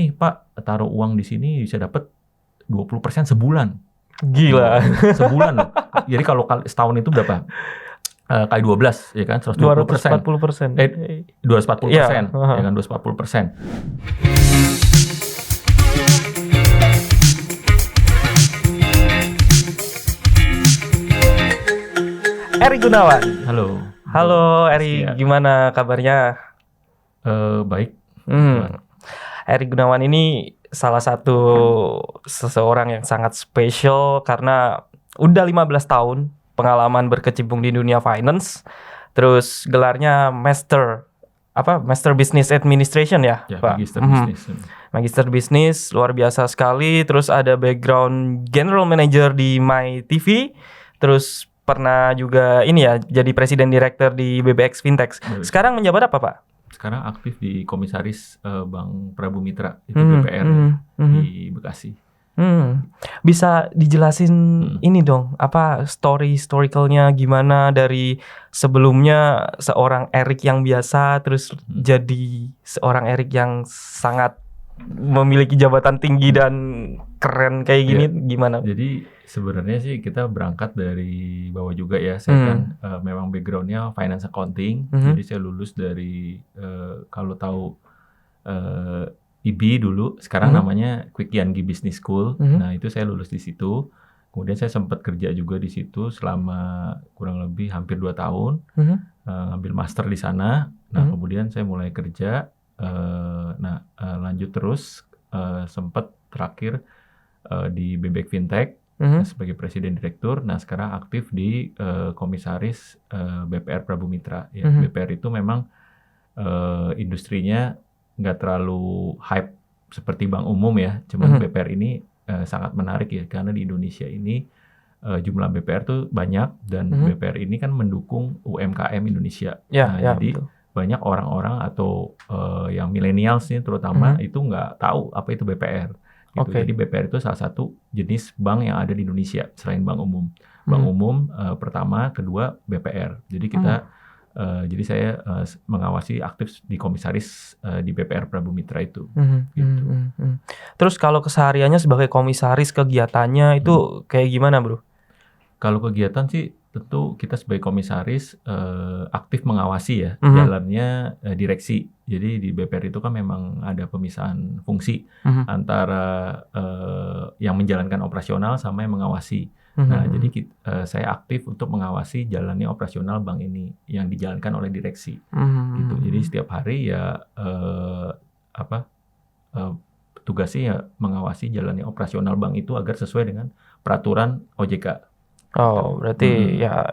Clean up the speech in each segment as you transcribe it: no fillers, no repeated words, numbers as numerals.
nih Pak, taruh uang di sini bisa dapat 20% sebulan. Gila. Sebulan loh. Jadi kalau setahun itu berapa? Kali 12 ya kan 120%. 240%. 240%. Iya, Ya kan 240%. Eri Gunawan. Halo Eri, Setia. gimana kabarnya? Baik. Eri Gunawan ini salah satu seseorang yang sangat spesial karena udah 15 tahun pengalaman berkecimpung di dunia finance. Terus gelarnya Master Business Administration ya, Ya, Pak? Magister Bisnis. Magister Bisnis, luar biasa sekali. Terus ada background General Manager di MyTV. Terus pernah juga ini ya, jadi Presiden Direktur di BBX Fintech. Sekarang menjabat apa, Pak? Sekarang aktif di Komisaris Bank Prabu Mitra, itu BPR di Bekasi. Bisa dijelasin ini dong, apa historicalnya gimana dari sebelumnya seorang Erik yang biasa terus jadi seorang Erik yang sangat memiliki jabatan tinggi dan keren kayak gini, gimana? Jadi sebenarnya sih kita berangkat dari bawah juga ya. Saya kan memang backgroundnya finance accounting. Jadi saya lulus dari kalau tahu IB dulu, sekarang namanya Kwik Kian Gi Business School. Nah itu saya lulus di situ. Kemudian saya sempat kerja juga di situ selama kurang lebih hampir 2 tahun. Ambil master di sana. Nah kemudian saya mulai kerja. Lanjut terus sempat terakhir di BBX Fintech sebagai Presiden Direktur. Nah sekarang aktif di Komisaris BPR Prabu Mitra. Ya, BPR itu memang industrinya nggak terlalu hype seperti bank umum ya. Cuman BPR ini sangat menarik ya karena di Indonesia ini jumlah BPR tuh banyak dan BPR ini kan mendukung UMKM Indonesia. Jadi betul. Banyak orang-orang atau yang millennials nih terutama itu nggak tahu apa itu BPR. Gitu. Jadi BPR itu salah satu jenis bank yang ada di Indonesia selain bank umum. Bank umum pertama, kedua BPR. Jadi kita, jadi saya mengawasi aktif di komisaris di BPR Prabu Mitra itu. Gitu. Terus kalau kesehariannya sebagai komisaris kegiatannya itu kayak gimana, Bro? Kalau kegiatan sih tentu kita sebagai komisaris aktif mengawasi ya jalannya direksi. Jadi di BPR itu kan memang ada pemisahan fungsi antara yang menjalankan operasional sama yang mengawasi. Nah, jadi saya aktif untuk mengawasi jalannya operasional bank ini yang dijalankan oleh direksi. Gitu. Jadi setiap hari ya tugasnya ya mengawasi jalannya operasional bank itu agar sesuai dengan peraturan OJK. Oh, berarti ya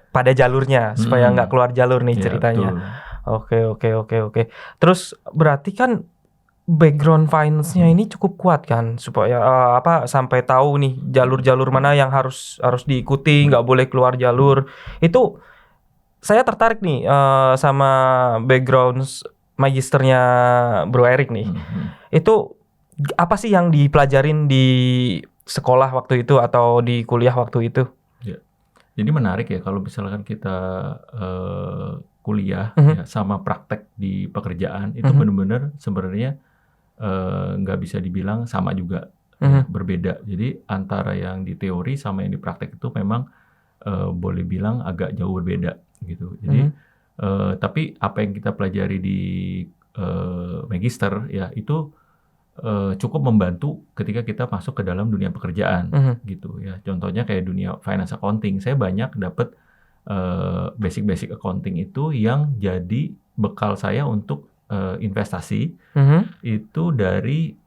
pada jalurnya supaya nggak keluar jalur nih ceritanya. Oke. Terus berarti kan background finance-nya ini cukup kuat kan supaya sampai tahu nih jalur-jalur mana yang harus diikuti, nggak boleh keluar jalur. Itu saya tertarik nih sama background magisternya Bro Erik nih. Itu apa sih yang dipelajarin di sekolah waktu itu atau di kuliah waktu itu? Jadi menarik ya kalau misalkan kita kuliah ya, sama praktek di pekerjaan itu benar-benar sebenarnya nggak bisa dibilang sama juga, ya, berbeda. Jadi antara yang di teori sama yang di praktek itu memang boleh bilang agak jauh berbeda gitu. Jadi tapi apa yang kita pelajari di magister ya itu cukup membantu ketika kita masuk ke dalam dunia pekerjaan gitu ya. Contohnya kayak dunia finance accounting, saya banyak dapat basic accounting itu yang jadi bekal saya untuk investasi itu dari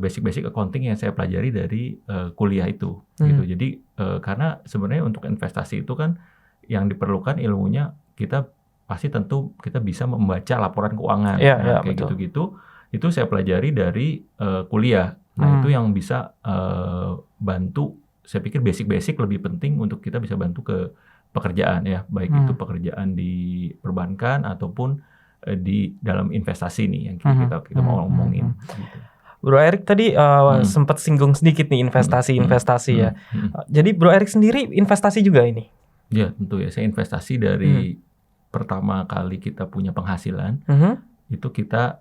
basic accounting yang saya pelajari dari kuliah itu gitu. Jadi karena sebenarnya untuk investasi itu kan yang diperlukan ilmunya kita pasti tentu kita bisa membaca laporan keuangan kayak gitu-gitu. Itu saya pelajari dari kuliah. Nah, itu yang bisa bantu, saya pikir basic lebih penting untuk kita bisa bantu ke pekerjaan ya, baik itu pekerjaan di perbankan ataupun di dalam investasi nih yang kita mau ngomongin. Gitu. Bro Erik tadi sempat singgung sedikit nih investasi ya. Jadi Bro Erik sendiri investasi juga ini? Ya, tentu ya. Saya investasi dari pertama kali kita punya penghasilan, itu kita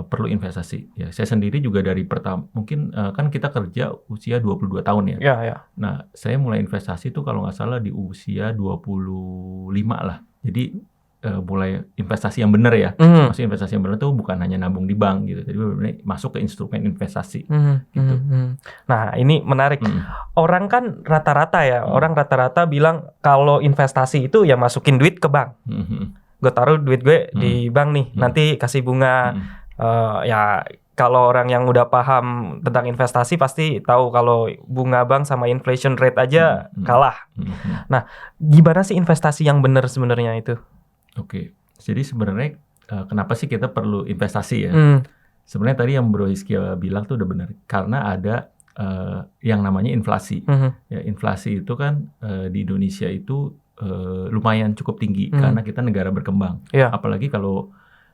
perlu investasi. Ya, saya sendiri juga dari mungkin kan kita kerja usia 22 tahun ya. Ya, ya. Nah, saya mulai investasi tuh kalau nggak salah di usia 25 lah. Jadi mulai investasi yang benar ya. Maksudnya investasi yang benar tuh bukan hanya nabung di bank gitu. Jadi benar-benar masuk ke instrumen investasi gitu. Nah, ini menarik. Orang kan rata-rata ya, orang rata-rata bilang kalau investasi itu ya masukin duit ke bank. Gue taruh duit gue di bank nih, nanti kasih bunga. Ya kalau orang yang udah paham tentang investasi pasti tahu kalau bunga bank sama inflation rate aja kalah. Nah, gimana sih investasi yang benar sebenarnya itu? Oke, jadi sebenarnya kenapa sih kita perlu investasi ya? Sebenarnya tadi yang Bro Hizkia bilang tuh udah benar, karena ada yang namanya inflasi. Ya, inflasi itu kan di Indonesia itu lumayan cukup tinggi karena kita negara berkembang. Apalagi kalau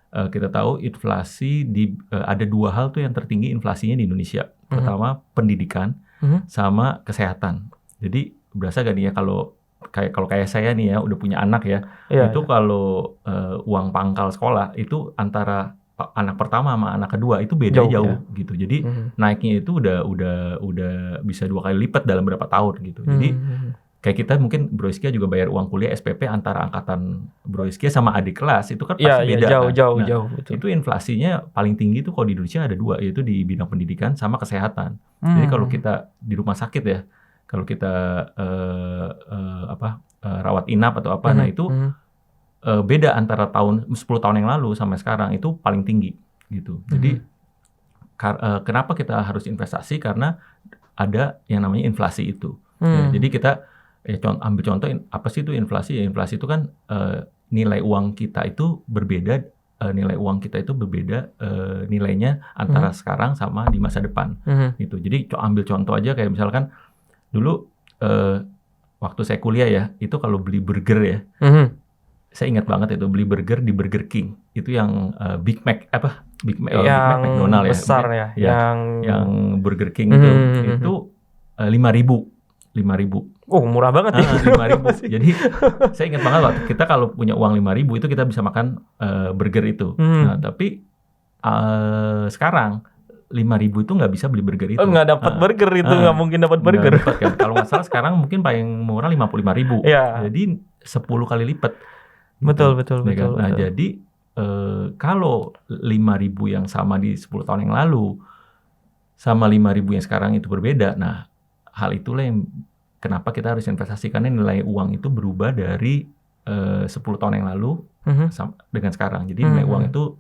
kita tahu inflasi ada dua hal tuh yang tertinggi inflasinya di Indonesia. Pertama pendidikan sama kesehatan. Jadi berasa gak nih ya kalau kayak saya nih ya udah punya anak ya, itu kalau uang pangkal sekolah itu antara anak pertama sama anak kedua itu beda jauh gitu. Jadi naiknya itu udah bisa 2 kali lipat dalam berapa tahun gitu. Jadi kayak kita mungkin Bro Hizkia juga bayar uang kuliah SPP antara angkatan Bro Hizkia sama adik kelas itu kan pasti beda kan. Jauh. Betul. Itu inflasinya paling tinggi tuh kalau di Indonesia ada 2, yaitu di bidang pendidikan sama kesehatan. Jadi kalau kita di rumah sakit ya, kalau kita rawat inap atau apa, nah itu beda antara 10 tahun yang lalu sampai sekarang itu paling tinggi gitu. Jadi kenapa kita harus investasi? Karena ada yang namanya inflasi itu. Ya, jadi kita ambil contoh apa sih itu inflasi? Ya, inflasi itu kan nilai uang kita itu berbeda. Nilainya antara sekarang sama di masa depan. Gitu. Jadi ambil contoh aja kayak misalkan dulu waktu saya kuliah ya, itu kalau beli burger ya, saya ingat banget itu beli burger di Burger King. Itu yang Big Mac yang McDonald besar ya. Yang Burger King itu 5.000. Oh, murah banget ya. 5.000. Jadi saya ingat banget waktu kita kalau punya uang 5.000 itu kita bisa makan burger itu. Nah, tapi sekarang 5.000 itu nggak bisa beli burger itu. Nggak dapat burger itu, nggak mungkin dapat burger. Kan? Kalau nggak salah sekarang mungkin paling murah 55.000. Jadi 10 kali lipat. Betul. Nah, jadi kalau 5.000 yang sama di 10 tahun yang lalu sama 5.000 yang sekarang itu berbeda. Nah, hal itulah yang kenapa kita harus investasi, karena nilai uang itu berubah dari 10 tahun yang lalu dengan sekarang. Jadi nilai uang itu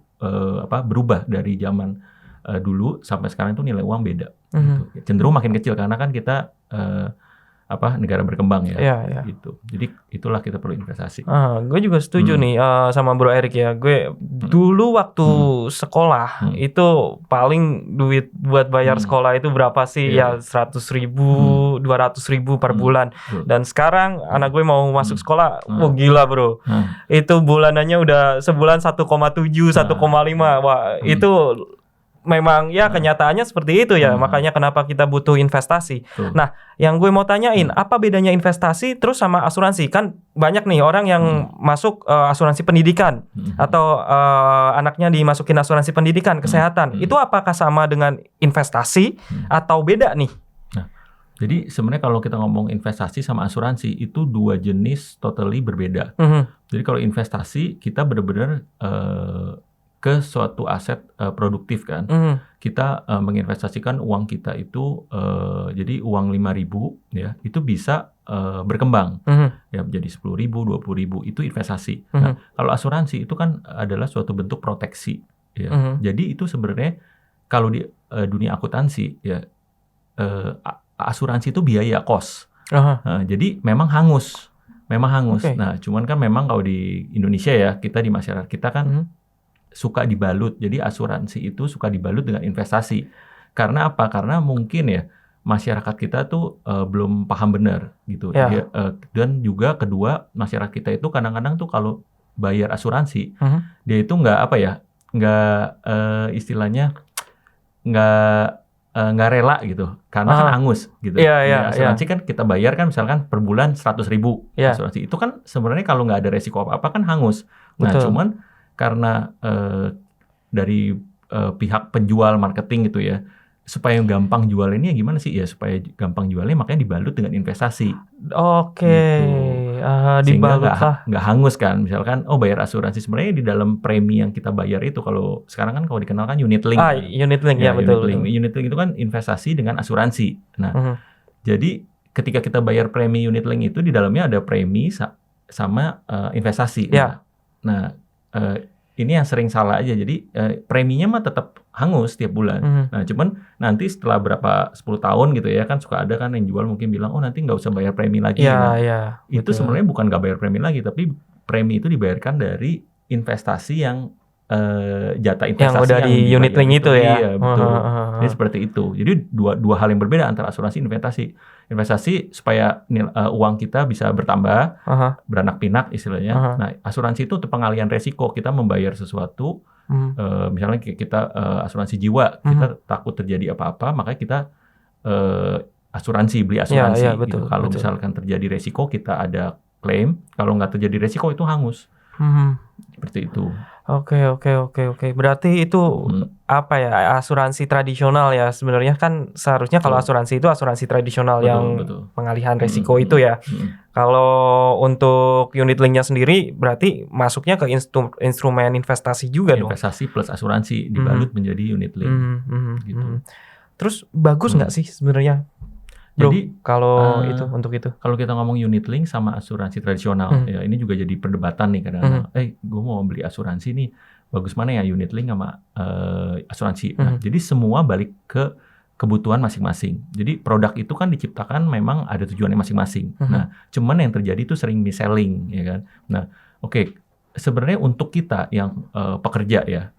berubah dari zaman dulu sampai sekarang itu nilai uang beda. Gitu. Cenderung makin kecil karena kan kita negara berkembang ya. Gitu. Jadi itulah kita perlu investasi. Gue juga setuju nih sama Bro Erik ya. Gue dulu waktu sekolah itu paling duit buat bayar sekolah itu berapa sih? Ya 100.000, 200.000 per bulan. Dan sekarang anak gue mau masuk sekolah, gila bro. Itu bulanannya udah sebulan 1,7, 1,5. Wah, itu memang ya kenyataannya seperti itu ya. Makanya kenapa kita butuh investasi. Nah, yang gue mau tanyain, apa bedanya investasi terus sama asuransi? Kan banyak nih orang yang masuk asuransi pendidikan atau anaknya dimasukin asuransi pendidikan, kesehatan. Itu apakah sama dengan investasi atau beda nih? Nah, jadi sebenarnya kalau kita ngomong investasi sama asuransi itu 2 jenis totally berbeda. Jadi kalau investasi kita benar-benar ke suatu aset produktif kan. Kita menginvestasikan uang kita itu jadi uang 5.000 ya, itu bisa berkembang. Ya menjadi 10.000, 20.000 itu investasi. Nah, kalau asuransi itu kan adalah suatu bentuk proteksi ya. Jadi itu sebenarnya kalau di dunia akuntansi ya asuransi itu biaya cost. Jadi memang hangus. Nah, cuman kan memang kalau di Indonesia ya, kita di masyarakat kita kan suka dibalut. Jadi asuransi itu suka dibalut dengan investasi. Karena apa? Karena mungkin ya masyarakat kita tuh belum paham benar gitu. Dan juga kedua, masyarakat kita itu kadang-kadang tuh kalau bayar asuransi, dia itu istilahnya nggak rela gitu. Karena kan hangus gitu. Asuransi kan kita bayar kan misalkan per bulan 100.000 asuransi. Itu kan sebenarnya kalau nggak ada resiko apa-apa kan hangus. Nah, cuman karena dari pihak penjual marketing gitu ya. Supaya gampang jualannya gimana sih? Ya supaya gampang jualnya makanya dibalut dengan investasi. Oke, Gitu. Sehingga dibalut lah. nggak hangus kan. Misalkan, bayar asuransi. Sebenarnya di dalam premi yang kita bayar itu, kalau sekarang kan kalau dikenal kan unit link. Kan? Unit link, ya betul. Unit link itu kan investasi dengan asuransi. Nah, jadi ketika kita bayar premi unit link itu, di dalamnya ada premi sama investasi. Nah, ini yang sering salah aja. Jadi preminya mah tetap hangus tiap bulan. Nah, cuman nanti setelah 10 tahun gitu ya, kan suka ada kan yang jual mungkin bilang, nanti nggak usah bayar premi lagi. Itu sebenarnya bukan nggak bayar premi lagi, tapi premi itu dibayarkan dari investasi yang jatah investasi yang udah di unit link itu ya. Iya, betul. Jadi seperti itu. Jadi dua hal yang berbeda antara asuransi dan investasi. Investasi supaya uang kita bisa bertambah, beranak pinak istilahnya. Nah, asuransi itu untuk pengalihan resiko. Kita membayar sesuatu, misalnya kita asuransi jiwa, kita takut terjadi apa-apa, makanya kita beli asuransi. Betul, gitu. Kalau misalkan terjadi resiko, kita ada klaim. Kalau nggak terjadi resiko, itu hangus. Seperti itu. Oke. Berarti itu apa ya, asuransi tradisional ya. Sebenarnya kan seharusnya kalau asuransi itu asuransi tradisional yang pengalihan resiko itu ya. Kalau untuk unit linknya sendiri berarti masuknya ke instrumen investasi juga dong. Investasi plus asuransi dibalut menjadi unit link. Gitu. Terus bagus nggak sih sebenarnya? Bro, jadi kalau untuk itu, kalau kita ngomong unit link sama asuransi tradisional, ya ini juga jadi perdebatan nih kadang-kadang. Gue mau beli asuransi nih, bagus mana ya unit link sama asuransi. Nah, jadi semua balik ke kebutuhan masing-masing. Jadi produk itu kan diciptakan memang ada tujuannya masing-masing. Nah, cuman yang terjadi itu sering mis-selling, ya kan. Nah, sebenarnya untuk kita yang pekerja ya,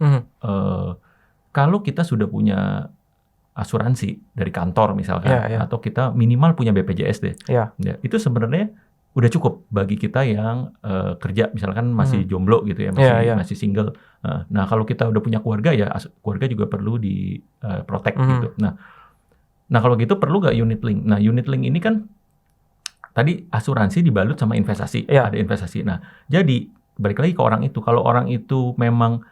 kalau kita sudah punya asuransi dari kantor misalkan, atau kita minimal punya BPJS deh, ya, itu sebenarnya udah cukup bagi kita yang kerja, misalkan masih jomblo gitu ya, masih single. Nah, kalau kita udah punya keluarga ya, keluarga juga perlu di protect gitu. Nah, kalau gitu perlu nggak unit link? Nah, unit link ini kan tadi asuransi dibalut sama investasi, ada investasi. Nah, jadi balik lagi ke orang itu. Kalau orang itu memang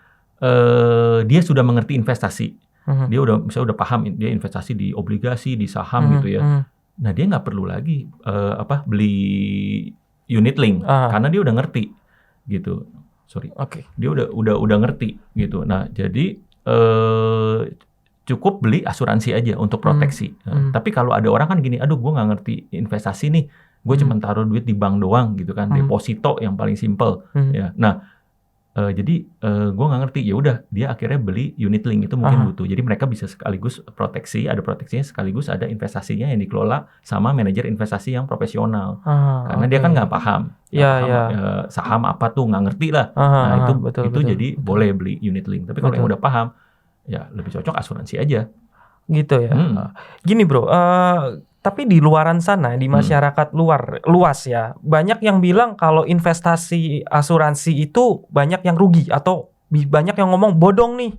dia sudah mengerti investasi, dia misalnya udah paham dia investasi di obligasi, di saham gitu ya. Nah, dia nggak perlu lagi beli unit link karena dia udah ngerti gitu. Dia udah ngerti gitu. Nah, jadi cukup beli asuransi aja untuk proteksi. Tapi kalau ada orang kan gini, aduh gue nggak ngerti investasi nih, gue cuma taruh duit di bank doang gitu kan, deposito yang paling simple. Ya. Nah, jadi gue nggak ngerti, ya udah dia akhirnya beli unit link itu mungkin butuh. Jadi mereka bisa sekaligus proteksi, ada proteksinya sekaligus ada investasinya yang dikelola sama manajer investasi yang profesional. Karena dia kan nggak paham, saham apa tuh nggak ngerti lah. Nah itu betul. Jadi boleh beli unit link. Tapi kalau yang udah paham, ya lebih cocok asuransi aja. Gitu ya. Gini bro. Tapi di luaran sana, di masyarakat luas ya, banyak yang bilang kalau investasi asuransi itu banyak yang rugi atau banyak yang ngomong bodong nih.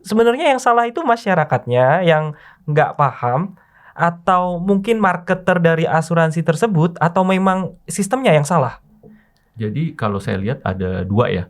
Sebenarnya yang salah itu masyarakatnya yang nggak paham, atau mungkin marketer dari asuransi tersebut, atau memang sistemnya yang salah? Jadi kalau saya lihat ada dua ya.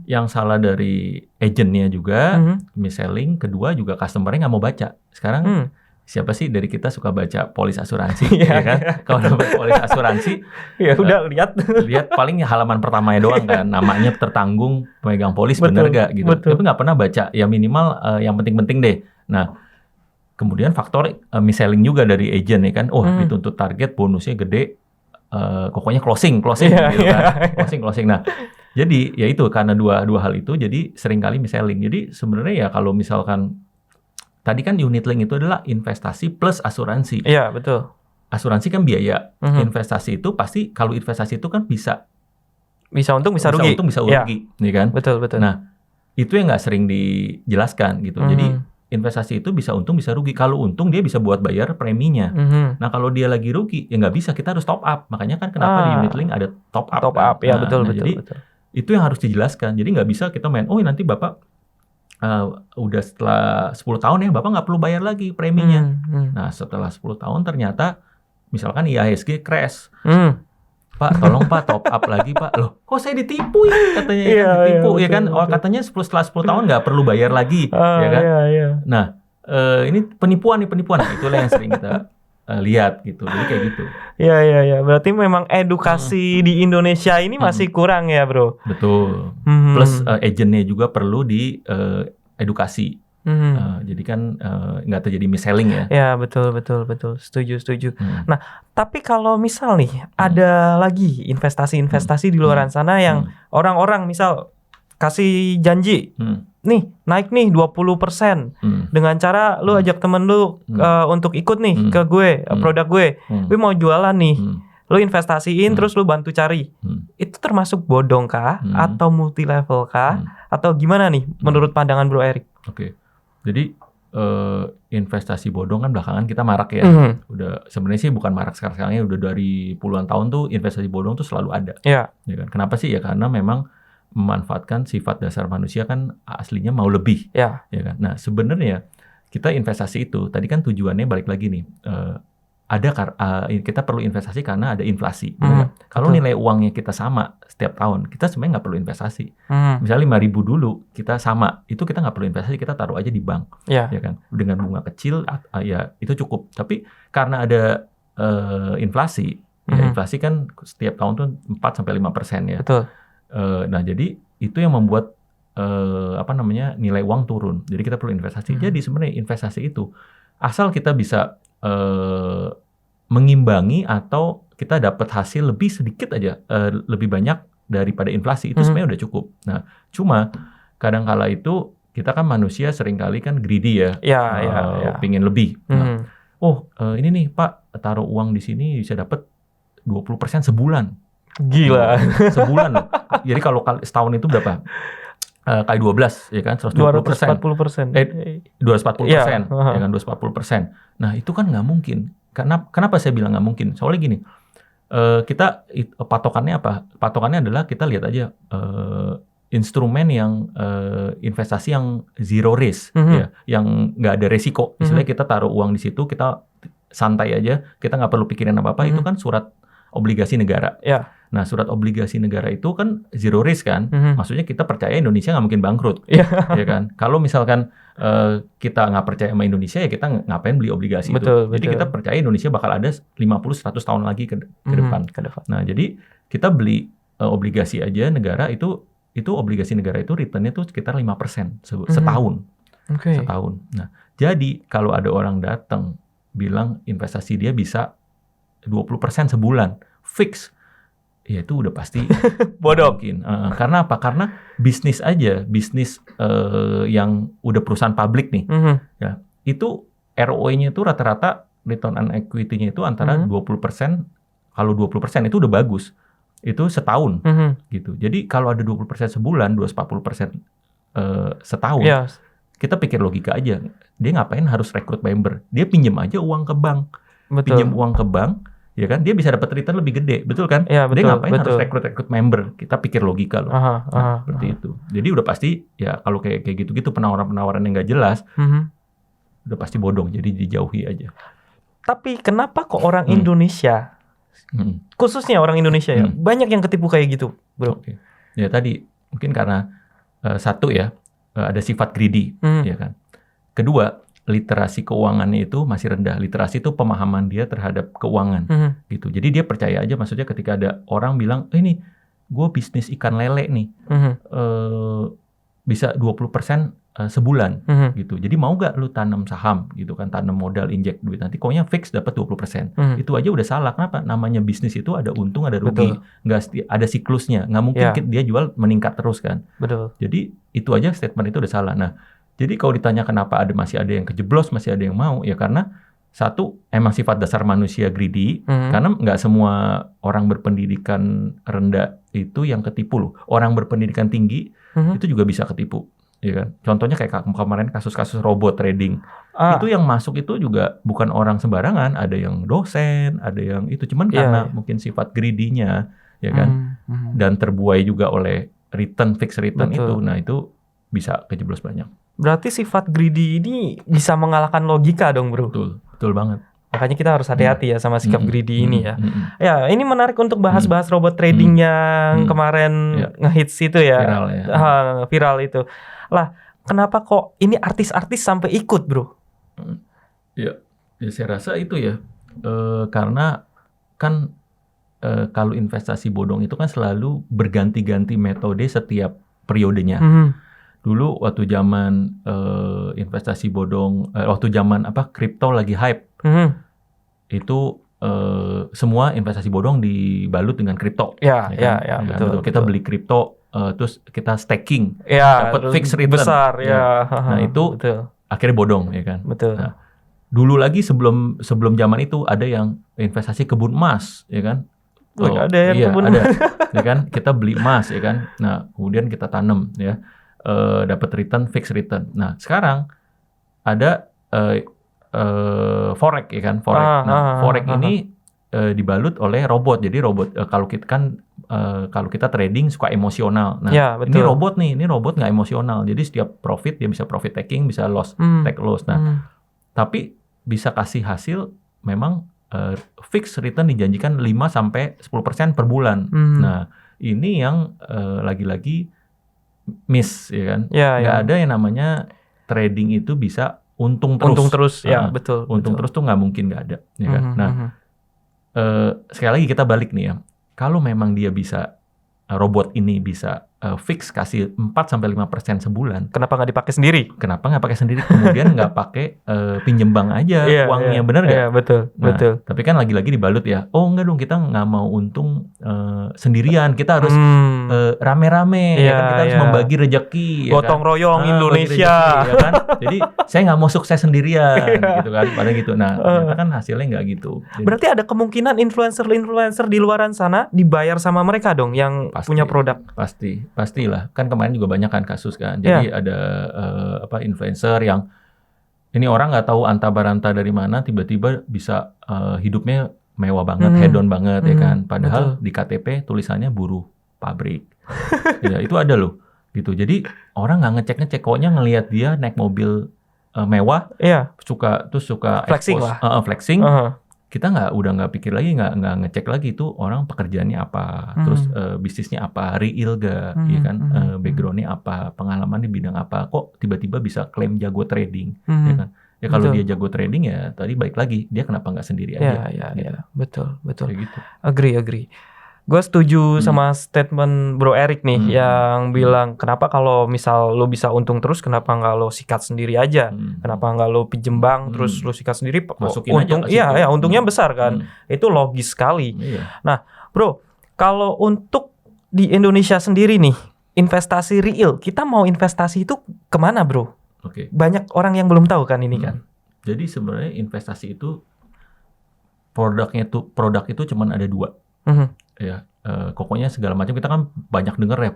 Yang salah dari agentnya juga, mis-selling. Kedua juga customer-nya nggak mau baca. Sekarang siapa sih dari kita suka baca polis asuransi, ya kan? Kalau dapat polis asuransi, ya udah lihat paling halaman pertamanya doang kan, namanya tertanggung pemegang polis, bener gak gitu. Tapi nggak pernah baca, ya minimal yang penting-penting deh. Nah, kemudian faktor mis-selling juga dari agent ya kan, dituntut target, bonusnya gede, pokoknya closing gitu kan, closing. Nah, jadi ya itu karena dua hal itu, jadi seringkali mis-selling. Jadi sebenarnya ya kalau misalkan tadi kan unit link itu adalah investasi plus asuransi. Iya, betul. Asuransi kan biaya. Investasi itu pasti, kalau investasi itu kan bisa untung, bisa rugi. Ya kan? Betul. Nah, itu yang nggak sering dijelaskan gitu. Jadi investasi itu bisa untung, bisa rugi. Kalau untung dia bisa buat bayar preminya. Nah, kalau dia lagi rugi, ya nggak bisa. Kita harus top up. Makanya kan kenapa di unit link ada top up. Top up, ya betul. Jadi itu yang harus dijelaskan. Jadi nggak bisa kita main, nanti Bapak udah setelah 10 tahun ya Bapak nggak perlu bayar lagi preminya. Nah, setelah 10 tahun ternyata misalkan IHSG crash. Pak tolong Pak top up lagi Pak. Loh kok saya ditipu ya katanya ya kan ditipu ya kan. Oh katanya setelah 10 tahun nggak perlu bayar lagi ya kan. Nah ini penipuan. Nah, itulah yang sering kita lihat gitu. Jadi kayak gitu. Iya. Berarti memang edukasi di Indonesia ini masih kurang ya, Bro. Betul. Plus agentnya juga perlu di edukasi. Jadi kan nggak terjadi mis-selling ya. Ya betul. Setuju. Nah, tapi kalau misal nih ada lagi investasi di luar sana yang orang-orang misal kasih janji, nih naik nih 20% dengan cara lu ajak temen lu untuk ikut nih ke gue, produk gue mau jualan nih. Lu investasiin terus lu bantu cari. Itu termasuk bodong kah atau multi level kah atau gimana nih menurut pandangan Bro Erik? Oke. Jadi investasi bodong kan belakangan kita marak ya. Udah sebenarnya sih bukan marak sekarang-sekarangnya, udah dari puluhan tahun tuh investasi bodong tuh selalu ada. Ya kan? Kenapa sih? Ya karena memang memanfaatkan sifat dasar manusia kan aslinya mau lebih. Ya kan? Nah, sebenarnya kita investasi itu tadi kan tujuannya balik lagi nih. Kita perlu investasi karena ada inflasi. Kalau nilai uangnya kita sama setiap tahun, kita sebenarnya nggak perlu investasi. Misalnya 5.000 dulu kita sama, itu kita nggak perlu investasi, kita taruh aja di bank, ya kan? Dengan bunga kecil, ya itu cukup. Tapi karena ada inflasi, ya inflasi kan setiap tahun tuh 4-5% ya. Betul. Nah jadi itu yang membuat nilai uang turun. Jadi kita perlu investasi. Jadi sebenarnya investasi itu asal kita bisa mengimbangi atau kita dapat hasil lebih sedikit aja, lebih banyak daripada inflasi, itu sebenarnya udah cukup. Nah, cuma kadang-kala itu kita kan manusia seringkali kan greedy ya, pingin lebih. Nah, ini nih Pak, taruh uang di sini bisa dapat 20% sebulan. Gila. Sebulan loh. Jadi kalau setahun itu berapa? Kali 12 ya kan 240%. 240%, ya kan 240%. Nah, itu kan nggak mungkin. Kenapa saya bilang nggak mungkin? Soalnya gini, kita patokannya apa? Patokannya adalah kita lihat aja instrumen yang investasi yang zero risk, ya, yang nggak ada resiko. Misalnya kita taruh uang di situ, kita santai aja, kita nggak perlu pikirin apa-apa. Itu kan surat obligasi negara. Nah, surat obligasi negara itu kan zero risk kan, maksudnya kita percaya Indonesia nggak mungkin bangkrut, ya kan? Kalau misalkan kita nggak percaya sama Indonesia, ya kita ngapain beli obligasi itu? Jadi kita percaya Indonesia bakal ada 50-100 tahun lagi ke depan. Nah, jadi kita beli obligasi aja negara itu obligasi negara itu returnnya tuh sekitar 5% setahun. Setahun. Nah, jadi kalau ada orang datang bilang investasi dia bisa 20% sebulan, fix. Ya itu udah pasti bodoh. Karena apa? Karena bisnis yang udah perusahaan publik nih, ya, itu ROE-nya itu rata-rata return on equity-nya itu antara 20%. Kalau 20% itu udah bagus, itu setahun, gitu. Jadi kalau ada 20% sebulan, 240% setahun, kita pikir logika aja. Dia ngapain harus rekrut member? Dia pinjam aja uang ke bank, pinjam uang ke bank. Ya kan, dia bisa dapat return lebih gede, betul kan? Ya, betul, dia ngapain harus rekrut member? Kita pikir logika loh. Seperti itu. Jadi udah pasti ya kalau kayak gitu-gitu penawaran yang nggak jelas, udah pasti bodong. Jadi dijauhi aja. Tapi kenapa kok orang Indonesia, khususnya orang Indonesia ya, banyak yang ketipu kayak gitu, Bro? Ya tadi mungkin karena satu ya ada sifat greedy, ya kan. Kedua, literasi keuangannya itu masih rendah. Literasi itu pemahaman dia terhadap keuangan, gitu. Jadi dia percaya aja, maksudnya ketika ada orang bilang, ini gue bisnis ikan lele nih, bisa 20% sebulan, gitu. Jadi mau gak lu tanam saham, gitu kan, tanam modal, injek duit, nanti pokoknya fix dapat 20%. Itu aja udah salah. Kenapa? Namanya bisnis itu ada untung, ada rugi, nggak ada siklusnya. Nggak mungkin dia jual meningkat terus kan. Jadi itu aja statement itu udah salah. Nah, jadi kalau ditanya kenapa masih ada yang kejeblos, masih ada yang mau, ya karena satu, emang sifat dasar manusia greedy, karena nggak semua orang berpendidikan rendah itu yang ketipu loh. Orang berpendidikan tinggi itu juga bisa ketipu, ya kan? Contohnya kayak kemarin kasus-kasus robot trading, itu yang masuk itu juga bukan orang sembarangan, ada yang dosen, ada yang itu, cuman karena mungkin sifat greedy-nya, ya kan? Dan terbuai juga oleh fixed return itu, nah itu bisa kejeblos banyak. Berarti sifat greedy ini bisa mengalahkan logika dong, Bro? Betul banget. Makanya kita harus hati-hati ya sama sikap greedy ini ya. Ya, ini menarik untuk bahas-bahas robot trading yang kemarin ngehits itu ya. Viral ya. Viral itu. Lah, kenapa kok ini artis-artis sampai ikut, Bro? Ya saya rasa itu ya. Karena kan kalau investasi bodong itu kan selalu berganti-ganti metode setiap periodenya. Dulu waktu zaman investasi bodong, waktu zaman kripto lagi hype, itu semua investasi bodong dibalut dengan kripto. Ya, betul. Kita beli kripto, terus kita staking, ya, dapat fixed return besar. Ya. Nah itu betul. akhirnya bodong, ya kan. Betul. Nah, dulu lagi sebelum zaman itu ada yang investasi kebun emas, ya kan. Ada yang kebun ada, ya kan. Kita beli emas, ya kan. Nah kemudian kita tanam, ya. Dapat return, fixed return. Nah sekarang ada forex, ya kan, forex. Forex ini dibalut oleh robot. Jadi robot kalau kita trading suka emosional. Nah ya, ini robot nggak emosional. Jadi setiap profit dia bisa profit taking, bisa loss take loss. Nah tapi bisa kasih hasil memang fixed return dijanjikan 5-10% per bulan. Nah ini yang lagi-lagi miss, ya kan. Nggak ada yang namanya trading itu bisa untung terus. Ya betul. Untung terus tuh nggak mungkin, nggak ada, ya kan. Nah sekali lagi kita balik nih ya. Kalau memang dia bisa, robot ini bisa fix kasih 4-5% sebulan, kenapa nggak dipakai sendiri? Kenapa nggak pakai sendiri? Kemudian nggak pakai pinjem bank aja uangnya, bener nggak? Iya betul. Tapi kan lagi-lagi dibalut ya. Oh enggak dong, kita nggak mau untung sendirian. Kita harus rame-rame, ya kan? Kita harus membagi rejeki, gotong royong Indonesia, rejeki, ya kan? Jadi saya nggak mau sukses sendirian, gitu kan? Pada gitu. Nah ternyata kan hasilnya nggak gitu. Jadi, berarti ada kemungkinan influencer di luaran sana dibayar sama mereka dong yang punya produk? Pastilah, kan kemarin juga banyak kan kasus kan. Jadi ada influencer yang ini orang nggak tahu anta baranta dari mana, tiba-tiba bisa hidupnya mewah banget, hedon banget, ya kan. Padahal di KTP tulisannya buruh pabrik. Ya itu ada loh, gitu. Jadi orang nggak ngecek, koknya ngelihat dia naik mobil mewah, suka flexing expose, flexing. Kita udah nggak pikir lagi, nggak ngecek lagi itu orang pekerjaannya apa, terus bisnisnya apa, real gak, ya kan, backgroundnya apa, pengalaman di bidang apa, kok tiba-tiba bisa klaim jago trading, ya kan? Ya kalau dia jago trading ya tadi baik lagi, dia kenapa nggak sendiri aja? Ya, betul. Kayak gitu. Agree. Gue setuju sama statement Bro Eric nih yang bilang kenapa kalau misal lo bisa untung terus, kenapa nggak lo sikat sendiri aja? Kenapa nggak lo pinjem bank terus lo sikat sendiri? Masukin untung, aja untungnya besar kan? Itu logis sekali. Nah, Bro, kalau untuk di Indonesia sendiri nih, investasi real, kita mau investasi itu kemana, Bro? Banyak orang yang belum tahu kan ini kan. Jadi sebenarnya investasi itu produk itu cuma ada 2. Ya, pokoknya segala macam kita kan banyak dengar ya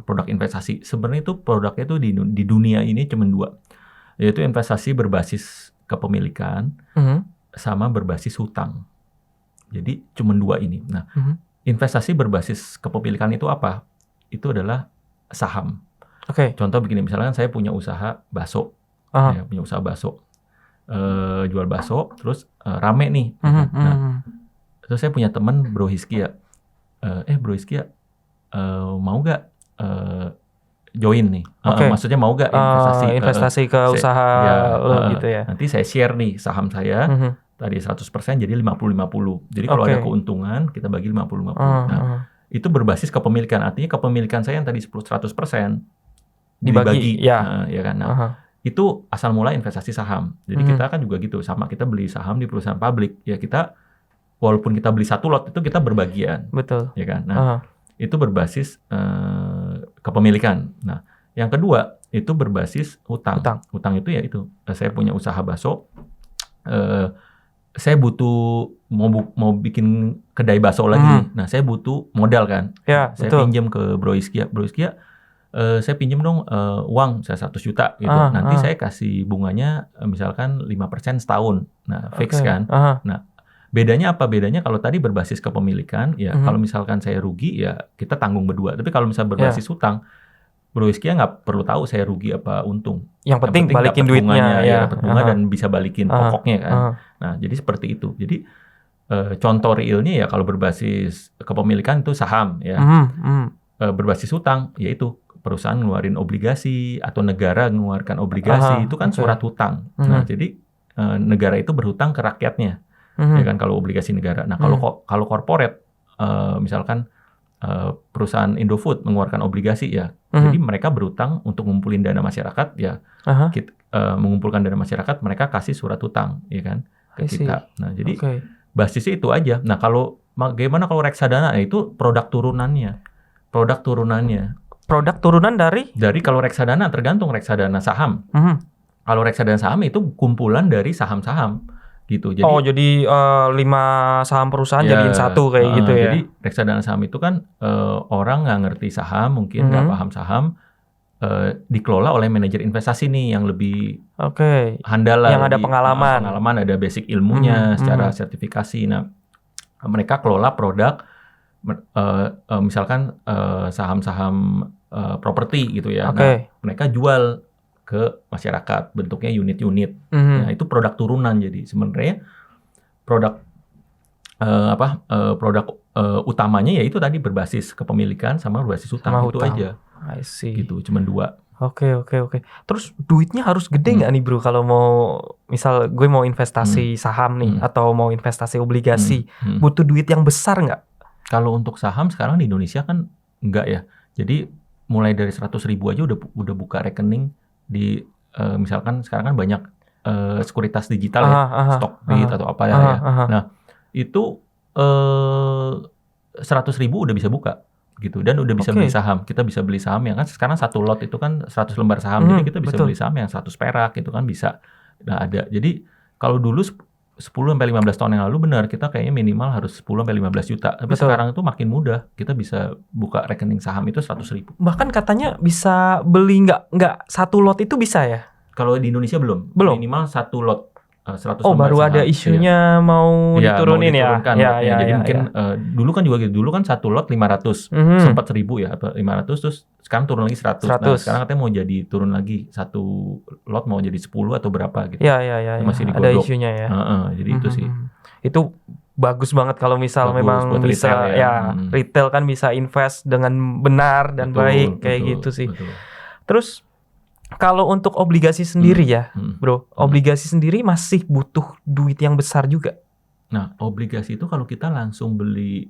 produk investasi. Sebenarnya itu produknya itu di dunia ini cuma 2, yaitu investasi berbasis kepemilikan sama berbasis hutang. Jadi cuma 2 ini. Nah, investasi berbasis kepemilikan itu apa? Itu adalah saham. Contoh begini, misalkan saya punya usaha bakso, jual bakso, terus rame nih. Nah, terus saya punya teman Bro Hizkia, Bro Hizkia mau gak join nih? Maksudnya mau gak investasi ke usaha lo gitu ya? Nanti saya share nih saham saya, tadi 100% jadi 50-50. Jadi kalau ada keuntungan kita bagi 50-50. Nah itu berbasis kepemilikan, artinya kepemilikan saya yang tadi 100% dibagi, ya kan? Nah, itu asal mula investasi saham. Jadi kita kan juga gitu, sama kita beli saham di perusahaan publik, ya kita walaupun kita beli 1 lot itu kita berbagian. Betul. Ya kan? Nah, itu berbasis kepemilikan. Nah, yang kedua itu berbasis hutang. Hutang itu ya itu. Saya punya usaha bakso. Saya butuh mau bikin kedai bakso lagi. Nah, saya butuh modal kan. Ya, saya pinjam ke Bro Hizkia. Bro Hizkia, saya pinjam dong uang saya 100 juta gitu. Nanti saya kasih bunganya misalkan 5% setahun. Nah, fix kan. Nah, bedanya apa? Bedanya kalau tadi berbasis kepemilikan, ya kalau misalkan saya rugi, ya kita tanggung berdua. Tapi kalau misalnya berbasis hutang, Bro Hiskia nggak perlu tahu saya rugi apa untung. Yang penting balikin duitnya ya. Dapat bunga dan bisa balikin pokoknya kan. Nah, jadi seperti itu. Jadi contoh realnya ya kalau berbasis kepemilikan itu saham ya. Berbasis hutang yaitu perusahaan ngeluarin obligasi atau negara mengeluarkan obligasi itu kan surat hutang. Nah, jadi negara itu berhutang ke rakyatnya. Ya kan kalau obligasi negara. Nah, kalau corporate misalkan perusahaan Indofood mengeluarkan obligasi ya, jadi mereka berutang untuk ngumpulin dana masyarakat ya, mengumpulkan dana masyarakat mereka kasih surat hutang ya kan ke kita. Nah jadi basisnya itu aja. Nah bagaimana kalau reksadana? Nah, itu produk turunannya. Produk turunan dari kalau reksadana tergantung reksadana saham. Kalau reksadana saham itu kumpulan dari saham-saham. Gitu. Jadi 5 saham perusahaan jadiin satu kayak gitu ya. Jadi reksadana saham itu kan orang nggak ngerti saham, mungkin nggak paham saham, dikelola oleh manajer investasi nih yang lebih handal lah. Yang ada pengalaman, ada basic ilmunya secara sertifikasi. Nah, mereka kelola produk, misalkan saham-saham properti gitu ya. Nah, mereka jual ke masyarakat bentuknya unit-unit. Nah, itu produk turunan. Jadi sebenarnya produk utamanya yaitu tadi berbasis kepemilikan sama berbasis hutang itu aja. I see. Gitu, cuma 2. Oke. Terus duitnya harus gede nggak nih bro kalau mau misal gue mau investasi saham nih atau mau investasi obligasi, butuh duit yang besar nggak? Kalau untuk saham sekarang di Indonesia kan enggak ya. Jadi mulai dari 100.000 aja udah buka rekening di misalkan sekarang kan banyak sekuritas digital ya, Stockbit atau apa ya. Nah, itu 100.000 udah bisa buka gitu dan udah bisa beli saham. Kita bisa beli saham yang kan sekarang satu lot itu kan 100 lembar saham. Jadi kita bisa beli saham yang 100 perak gitu kan bisa. Nah, ada. Jadi kalau dulu 10 sampai 15 tahun yang lalu benar kita kayaknya minimal harus 10 sampai 15 juta. Tapi sekarang itu makin mudah. Kita bisa buka rekening saham itu 100.000. Bahkan katanya bisa beli nggak satu lot itu bisa ya? Kalau di Indonesia belum. Minimal satu lot 100 lembar baru saham. ada isunya mau diturunin ya. Jadi mungkin dulu kan juga gitu. Dulu kan satu lot 500. Sempat 1.000 ya atau 500 terus sekarang turun lagi 100. Nah, sekarang katanya mau jadi turun lagi satu lot mau jadi 10 atau berapa gitu. Iya. Masih ada isunya ya. Jadi itu sih. Itu bagus banget kalau misal memang bisa retail kan bisa invest dengan benar dan baik kayak gitu sih. Betul. Terus kalau untuk obligasi sendiri bro, obligasi sendiri masih butuh duit yang besar juga. Nah, obligasi itu kalau kita langsung beli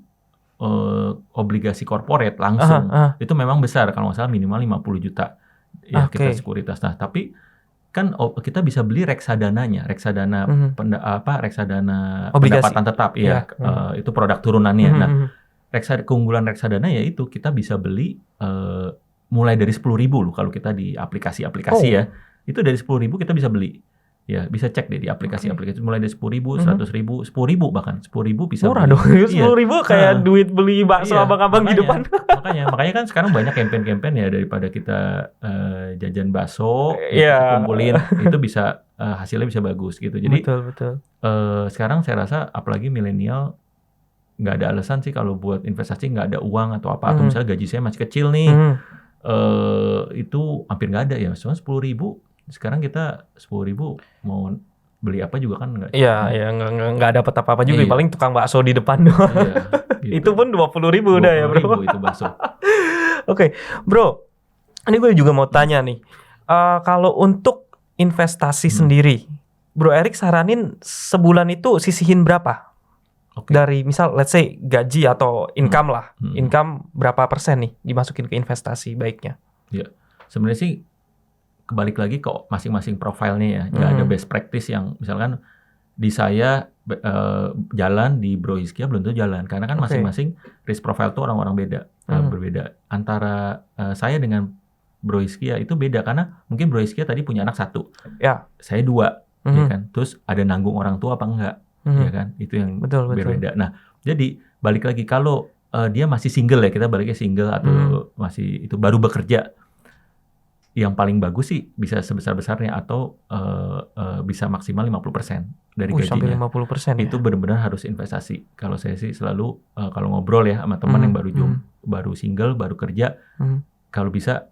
obligasi corporate langsung, itu memang besar. Kalau nggak salah minimal 50 juta ya kita sekuritas. Nah, tapi kan kita bisa beli reksadananya, reksadana pendapatan tetap, itu produk turunannya. Nah, keunggulan reksadana yaitu kita bisa beli mulai dari 10.000 loh kalau kita di aplikasi-aplikasi ya. Itu dari 10.000 kita bisa beli. Ya, bisa cek deh di aplikasi-aplikasi mulai dari 10.000, 100.000, 10.000 bahkan 10.000 bisa murah dong. 10.000 kayak duit beli bakso abang-abang di depan. Makanya kan sekarang banyak campaign-campaign ya daripada kita jajan bakso, kita kumpulin itu bisa hasilnya bisa bagus gitu. Jadi betul. Sekarang saya rasa apalagi milenial nggak ada alasan sih kalau buat investasi nggak ada uang atau apa atau misalnya gaji saya masih kecil nih. Itu hampir nggak ada ya. Soalnya 10.000 sekarang kita 10.000 mau beli apa juga kan nggak. Iya nggak dapat apa-apa juga. Paling tukang bakso di depan doang. Gitu. Itu pun 20.000 udah ya bro. 20.000 itu bakso. Oke, bro. Ini gue juga mau tanya nih. Kalau untuk investasi sendiri, Bro Erik saranin sebulan itu sisihin berapa? Dari misal let's say gaji atau income lah. Income berapa persen nih dimasukin ke investasi baiknya? Ya, sebenarnya sih kebalik lagi ke masing-masing profilnya ya. Nggak ada best practice yang misalkan di saya jalan, di Bro Hiskia belum tentu jalan. Karena kan masing-masing risk profile tuh orang-orang beda, berbeda. Antara saya dengan Bro Hiskia itu beda karena mungkin Bro Hiskia tadi punya anak 1, saya 2, ya kan. Terus ada nanggung orang tua apa enggak? Ya kan, itu yang berbeda. Nah, jadi balik lagi kalau dia masih single ya, kita baliknya single atau masih itu baru bekerja, yang paling bagus sih bisa sebesar-besarnya atau bisa maksimal 50% dari gajinya. Sampai 50% itu benar-benar harus investasi. Kalau saya sih selalu kalau ngobrol ya sama teman yang baru single, baru kerja, kalau bisa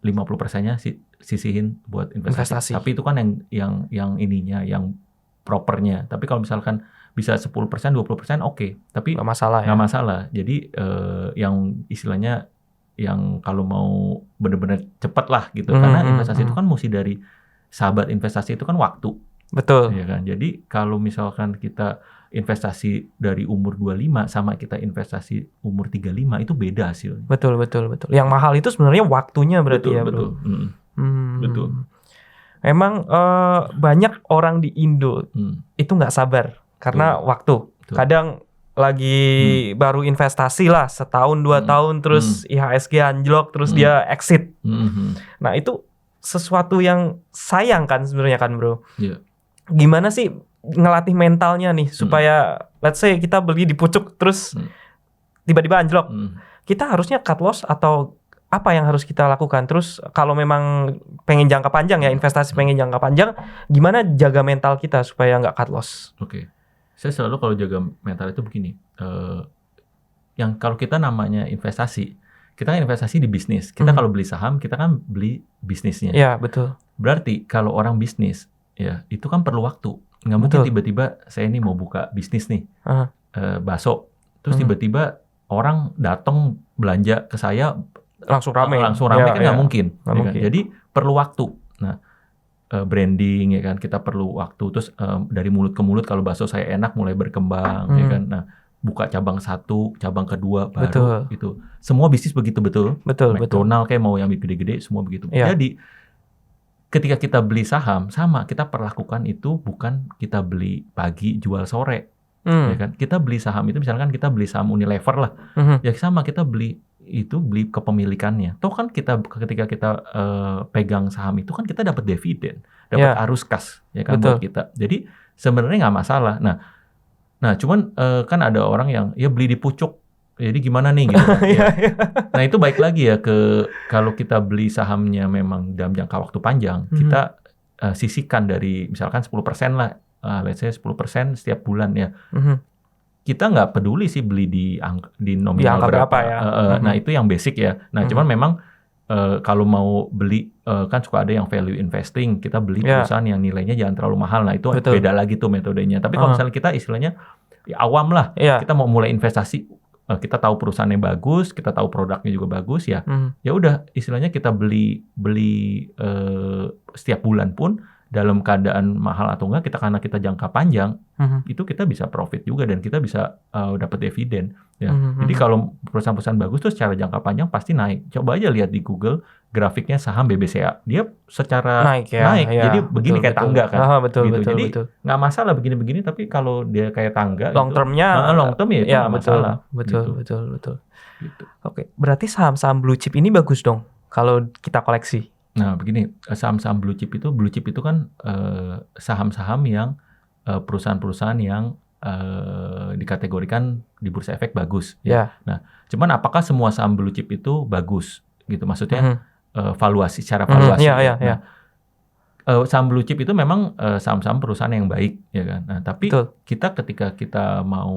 50%-nya sisihin buat investasi. Tapi itu kan yang ininya, yang propernya. Tapi kalau misalkan bisa 10%, 20% oke. Tapi nggak masalah ya. Nggak masalah. Jadi yang istilahnya yang kalau mau benar-benar cepat lah gitu. Karena investasi itu kan mesti dari sahabat investasi itu kan waktu. Betul. Ya kan? Jadi kalau misalkan kita investasi dari umur 25 sama kita investasi umur 35 itu beda hasilnya. Betul. Yang mahal itu sebenarnya waktunya berarti betul, ya, Bro. Betul. Betul. Emang banyak orang di Indo itu nggak sabar karena waktu. Betul. Kadang lagi baru investasi lah setahun 2 tahun terus IHSG anjlok terus dia exit. Nah itu sesuatu yang sayang kan sebenarnya kan, Bro. Yeah. Gimana sih ngelatih mentalnya nih supaya let's say kita beli di pucuk terus tiba-tiba anjlok. Kita harusnya cut loss atau apa yang harus kita lakukan? Terus kalau memang pengen jangka panjang ya, investasi pengen jangka panjang, gimana jaga mental kita supaya nggak cut loss? Oke. Saya selalu kalau jaga mental itu begini. Yang kalau kita namanya investasi, kita kan investasi di bisnis. Kita kalau beli saham, kita kan beli bisnisnya. Iya, betul. Berarti kalau orang bisnis, ya itu kan perlu waktu. Nggak mungkin tiba-tiba saya ini mau buka bisnis nih, bakso. Terus tiba-tiba orang datang belanja ke saya langsung rame kan nggak mungkin. Jadi perlu waktu. Nah, branding ya kan, kita perlu waktu. Terus dari mulut ke mulut kalau bakso saya enak mulai berkembang ya kan. Nah, buka cabang 1, cabang kedua baru itu. Semua bisnis begitu betul. McDonald kayak mau yang gede-gede semua begitu. Jadi ketika kita beli saham, sama kita perlakukan itu bukan kita beli pagi jual sore, ya kan? Kita beli saham itu misalkan kita beli saham Unilever lah, ya sama kita beli kepemilikannya. Toh kan ketika kita pegang saham itu kan kita dapat dividen, dapat arus kas, ya kan buat kita. Jadi sebenarnya nggak masalah. Nah cuman kan ada orang yang ya beli di pucuk. Jadi gimana nih gitu. Nah itu baik lagi ya kalau kita beli sahamnya memang dalam jangka waktu panjang, kita sisihkan dari misalkan 10% lah, let's say 10% setiap bulan ya. Kita nggak peduli sih beli di nominal berapa ya. Nah itu yang basic ya. Nah cuman memang kalau mau beli kan suka ada yang value investing, kita beli perusahaan yang nilainya jangan terlalu mahal. Nah itu beda lagi tuh metodenya. Tapi kalau misalnya kita istilahnya ya awam lah, kita mau mulai investasi, kita tahu perusahaannya bagus, kita tahu produknya juga bagus ya. Ya udah istilahnya kita beli setiap bulan pun dalam keadaan mahal atau enggak, karena kita jangka panjang, itu kita bisa profit juga dan kita bisa dapat dividen. Ya. Jadi kalau perusahaan-perusahaan bagus tuh secara jangka panjang pasti naik. Coba aja lihat di Google grafiknya saham BBCA, dia secara naik. Jadi begini kayak tangga kan. Jadi nggak masalah begini-begini, tapi kalau dia kayak tangga, long termnya, long term ya itu nggak masalah. Betul. Gitu. Oke, berarti saham-saham blue chip ini bagus dong kalau kita koleksi. Nah, begini, saham-saham blue chip itu kan saham-saham yang perusahaan-perusahaan yang dikategorikan di bursa efek bagus. Ya. Nah, cuman apakah semua saham blue chip itu bagus? Gitu, maksudnya secara valuasi. Nah, saham blue chip itu memang saham-saham perusahaan yang baik, ya kan. Nah, tapi ketika kita mau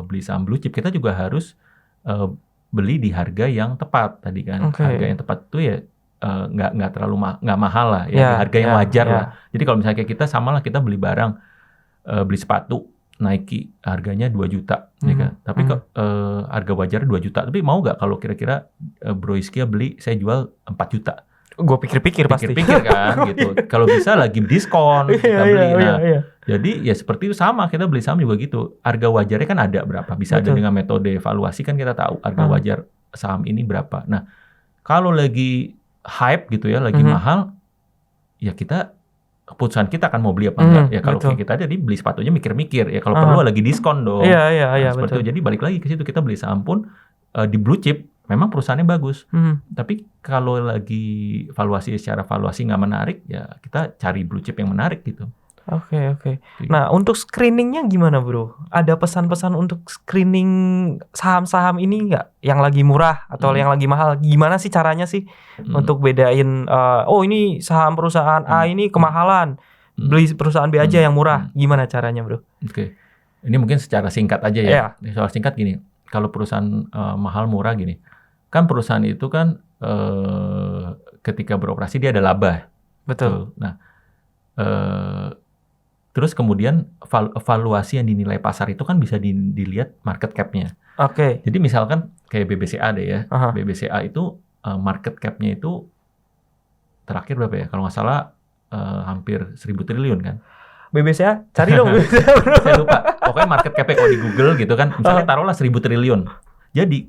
beli saham blue chip, kita juga harus beli di harga yang tepat tadi kan. Harga yang tepat itu ya nggak terlalu nggak mahal lah ya, harga yang wajar lah. Jadi kalau misalnya kita sama lah, kita beli barang, beli sepatu Nike harganya 2 juta ya kan, tapi harga wajar 2 juta, tapi mau nggak kalau kira-kira Bro Iskia beli saya jual 4 juta? Gue pikir-pikir pasti kan gitu. Kalau bisa lagi diskon kita beli. Jadi ya seperti itu, sama kita beli saham juga gitu, harga wajarnya kan ada berapa, bisa ada dengan metode evaluasi kan kita tahu harga wajar saham ini berapa. Nah kalau lagi hype gitu ya, lagi mahal, ya kita keputusan kita kan mau beli apa enggak. Ya kalau kita jadi beli sepatunya mikir-mikir ya, kalau perlu lagi diskon dong. Seperti itu. Jadi balik lagi ke situ, kita beli saham pun di blue chip memang perusahaannya bagus. Tapi kalau lagi secara valuasi nggak menarik, ya kita cari blue chip yang menarik gitu. Oke. Nah, untuk screeningnya gimana, Bro? Ada pesan-pesan untuk screening saham-saham ini nggak? Yang lagi murah atau yang lagi mahal? Gimana sih caranya sih untuk bedain, oh ini saham perusahaan A ini kemahalan, beli perusahaan B aja yang murah. Gimana caranya, Bro? Oke. Ini mungkin secara singkat aja ya. Soal singkat gini, kalau perusahaan mahal murah gini, kan perusahaan itu kan ketika beroperasi dia ada laba. Betul. Nah, terus kemudian valuasi yang dinilai pasar itu kan bisa dilihat market cap-nya. Oke. Jadi misalkan kayak BBCA deh ya. Aha. BBCA itu market cap-nya itu terakhir berapa ya? Kalau nggak salah hampir 1.000 triliun kan. BBCA, cari dong BBCA. Saya lupa. Pokoknya market cap-nya kalau di Google gitu kan, misalnya taruhlah 1.000 triliun. Jadi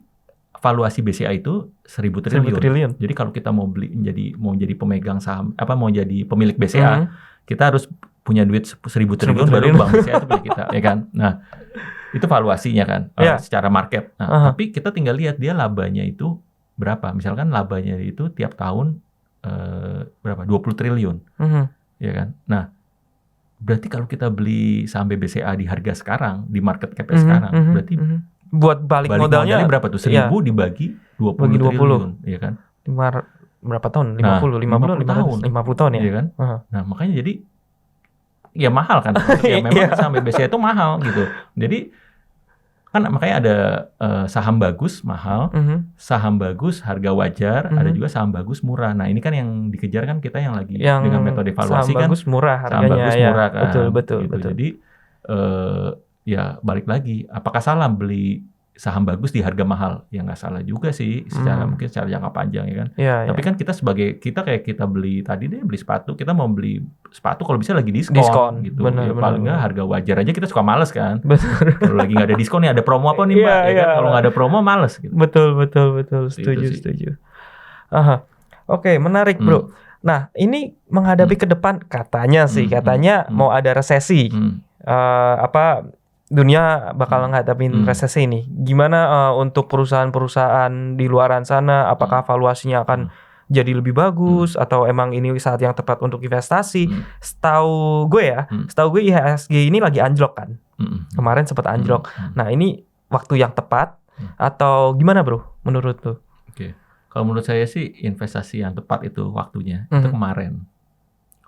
valuasi BCA itu 1.000 triliun. Jadi kalau kita mau jadi pemegang saham, mau jadi pemilik BCA, kita harus punya duit 1.000 triliun baru bank BCA itu punya kita, ya kan? Nah, itu valuasinya kan, secara market. Nah, tapi kita tinggal lihat dia labanya itu berapa. Misalkan labanya itu tiap tahun berapa? 20 triliun, ya kan? Nah, berarti kalau kita beli saham BBCA di harga sekarang, di market cap sekarang, berarti buat balik modalnya berapa tuh? 1.000 dibagi 20 triliun, ya kan? Berapa tahun? 50 tahun ya? Iya kan? Nah, makanya jadi ya mahal kan. Ya memang saham BBCA itu mahal gitu. Jadi kan makanya ada saham bagus mahal, saham bagus harga wajar, ada juga saham bagus murah. Nah, ini kan yang dikejar kan kita yang lagi dengan metode valuasi kan. Saham bagus murah harganya. Saham bagus murah kan. Betul. Jadi ya balik lagi, apakah salah beli saham bagus di harga mahal? Ya nggak salah juga sih, mungkin secara jangka panjang ya kan. Tapi kan kita kayak kita beli tadi deh, beli sepatu, kita mau beli sepatu kalau bisa lagi diskon gitu. Bener, paling nggak harga wajar aja kita suka males kan. Kalau lagi nggak ada diskon nih, ada promo apa nih Mbak? Kan? Kalau nggak ada promo males gitu. Betul. Setuju. Oke, menarik bro. Nah, ini menghadapi ke depan katanya mau ada resesi. Dunia bakal ngadapin resesi ini. Gimana untuk perusahaan-perusahaan di luaran sana? Apakah valuasinya akan jadi lebih bagus atau emang ini saat yang tepat untuk investasi? Setahu gue IHSG ini lagi anjlok kan. Kemarin sempat anjlok. Nah, ini waktu yang tepat atau gimana bro menurut lu? Oke. Kalau menurut saya sih investasi yang tepat itu waktunya itu kemarin.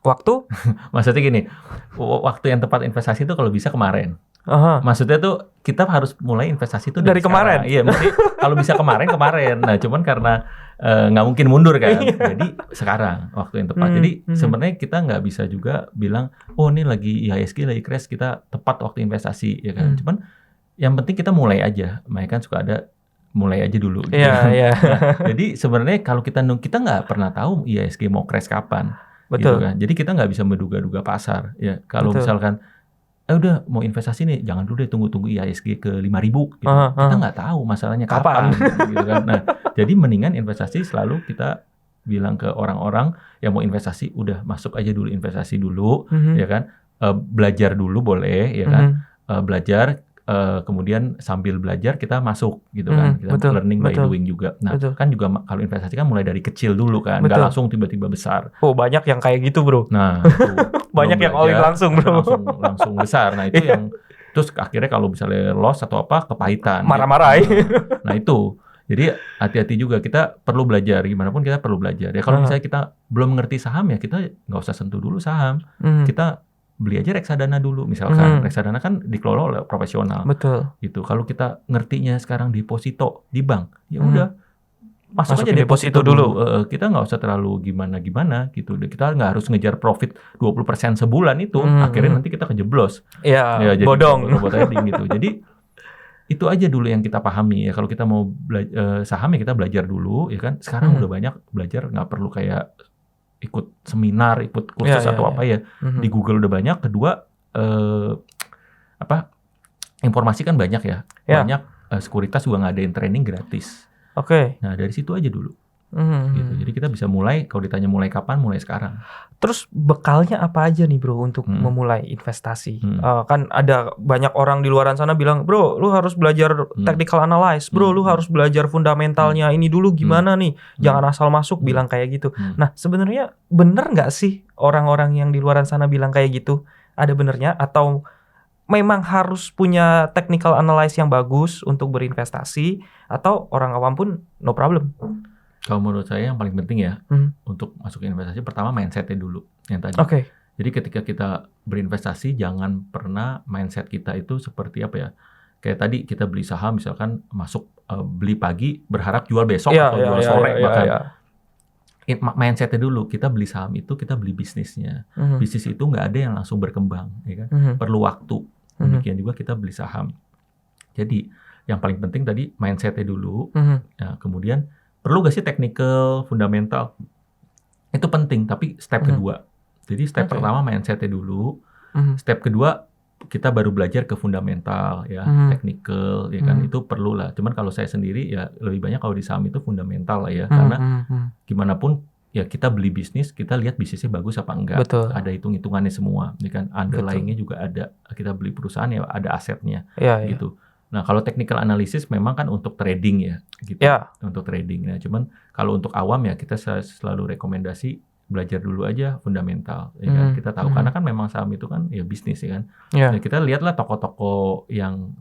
Waktu? Maksudnya gini, waktu yang tepat investasi itu kalau bisa kemarin. Maksudnya tuh kita harus mulai investasi itu dari kemarin. Iya, mesti kalau bisa kemarin. Nah, cuman karena nggak mungkin mundur kan. Jadi sekarang waktu yang tepat. Jadi sebenarnya kita nggak bisa juga bilang, oh ini lagi IHSG lagi crash, kita tepat waktu investasi ya kan. Cuman yang penting kita mulai aja. Makanya kan suka ada mulai aja dulu. Gitu. Nah, jadi sebenarnya kalau kita nggak pernah tahu IHSG mau crash kapan. Betul. Gitu kan. Jadi kita nggak bisa menduga-duga pasar. Ya kalau misalkan udah mau investasi nih, jangan dulu deh tunggu IHSG ke 5.000 gitu. Kita nggak tahu masalahnya kapan gitu kan. Nah, jadi mendingan investasi selalu kita bilang ke orang-orang yang mau investasi, udah masuk aja dulu investasi dulu, ya kan. Belajar dulu boleh, ya kan. Belajar kemudian sambil belajar kita masuk gitu kan. Kita learning by doing juga. Nah, kan juga kalau investasi kan mulai dari kecil dulu kan, nggak langsung tiba-tiba besar. Oh, banyak yang kayak gitu, bro. Nah, itu banyak yang all in langsung, bro. Langsung besar. Nah, itu yang terus akhirnya kalau misalnya loss atau apa kepahitan. Marah-marah. Nah, itu. Jadi hati-hati juga, kita perlu belajar, gimana pun kita perlu belajar. Ya kalau misalnya kita belum mengerti saham ya kita nggak usah sentuh dulu saham. Kita beli aja reksadana dulu misalkan. Reksadana kan dikelola oleh profesional. Betul. Gitu. Kalau kita ngertinya sekarang deposito di bank, ya udah masuk aja deposito dulu. Kita nggak usah terlalu gimana gitu. Kita nggak harus ngejar profit 20% sebulan itu. Akhirnya nanti kita kejeblos. Ya jadi bodong. Robot trading gitu. Jadi itu aja dulu yang kita pahami ya. Kalau kita mau saham ya kita belajar dulu ya kan. Sekarang udah banyak belajar, nggak perlu kayak ikut seminar, ikut kursus apa ya. Di Google udah banyak. Kedua informasi kan banyak ya. Banyak sekuritas juga ngadain training gratis. Oke. Nah, dari situ aja dulu. Gitu. Jadi kita bisa mulai, kalau ditanya mulai kapan, mulai sekarang. Terus bekalnya apa aja nih bro untuk memulai investasi? Kan ada banyak orang di luaran sana bilang, bro lu harus belajar technical analysis, bro lu harus belajar fundamentalnya ini dulu gimana nih, jangan asal masuk bilang kayak gitu. Nah sebenarnya bener nggak sih orang-orang yang di luaran sana bilang kayak gitu? Ada benernya atau memang harus punya technical analysis yang bagus untuk berinvestasi, atau orang awam pun no problem? Kalau menurut saya yang paling penting ya untuk masuk investasi, pertama mindset-nya dulu yang tadi. Jadi ketika kita berinvestasi jangan pernah mindset kita itu seperti apa ya? Kayak tadi kita beli saham misalkan masuk beli pagi berharap jual besok atau jual sore bahkan. mindset-nya dulu, kita beli saham itu kita beli bisnisnya. Bisnis itu nggak ada yang langsung berkembang, ya kan? Perlu waktu. Demikian juga kita beli saham. Jadi yang paling penting tadi mindset-nya dulu. Nah, kemudian perlu nggak sih technical, fundamental? Itu penting, tapi step kedua. Jadi step pertama mindset-nya dulu. Step kedua kita baru belajar ke fundamental ya, technical ya kan, itu perlu lah. Cuman kalau saya sendiri ya lebih banyak kalau di saham itu fundamental lah ya, karena gimana pun ya kita beli bisnis, kita lihat bisnisnya bagus apa enggak. Betul. Ada hitung-hitungannya semua, ya kan, underlying-nya juga ada. Kita beli perusahaan ya ada asetnya, gitu. Nah kalau technical analysis memang kan untuk trading ya, gitu. Untuk trading. Nah cuman kalau untuk awam ya kita selalu rekomendasi belajar dulu aja fundamental, ya kan? Kita tahu karena kan memang saham itu kan ya bisnis ya kan. Nah, kita lihatlah toko-toko yang